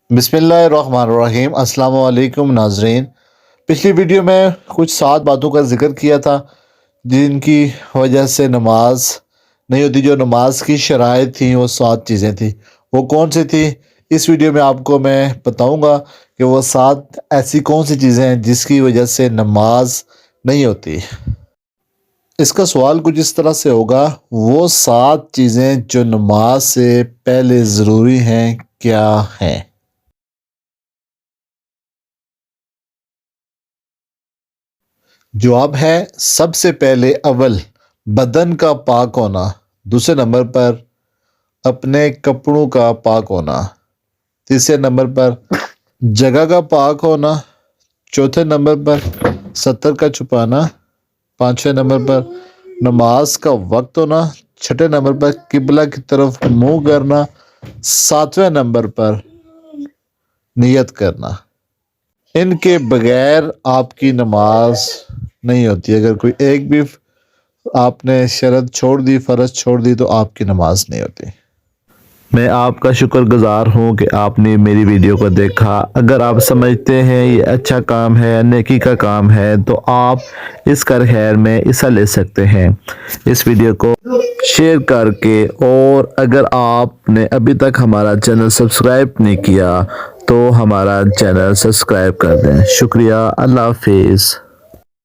बिस्मिल्लाहिर्रहमानिर्रहीम। अस्सलाम वालेकुम नाजरीन। पिछली वीडियो में कुछ 7 बातों का जिक्र किया था जिनकी वजह से नमाज नहीं होती। जो नमाज की शराइत थी वो 7 चीज़ें थी। वो कौन सी थी? इस वीडियो में आपको मैं बताऊंगा कि वो 7 ऐसी कौन सी चीज़ें हैं जिसकी वजह से नमाज नहीं होती। इसका सवाल कुछ इस तरह से होगा, वो 7 चीज़ें जो नमाज से पहले ज़रूरी हैं क्या हैं? जवाब है, सबसे पहले अव्वल बदन का पाक होना, दूसरे नंबर पर अपने कपड़ों का पाक होना, तीसरे नंबर पर जगह का पाक होना, चौथे नंबर पर सतर का छुपाना, पांचवें नंबर पर नमाज का वक्त होना, छठे नंबर पर किबला की तरफ मुंह करना, सातवें नंबर पर नियत करना। इनके बगैर आपकी नमाज नहीं होती। अगर कोई एक भी आपने शरत छोड़ दी, फ़र्ज छोड़ दी, तो आपकी नमाज नहीं होती। मैं आपका शुक्रगुजार हूँ कि आपने मेरी वीडियो को देखा। अगर आप समझते हैं ये अच्छा काम है, नेकी का काम है, तो आप इस कर खैर में हिस्सा ले सकते हैं इस वीडियो को शेयर करके। और अगर आपने अभी तक हमारा चैनल सब्सक्राइब नहीं किया तो हमारा चैनल सब्सक्राइब कर दें। शुक्रिया। अल्लाह हाफिज़।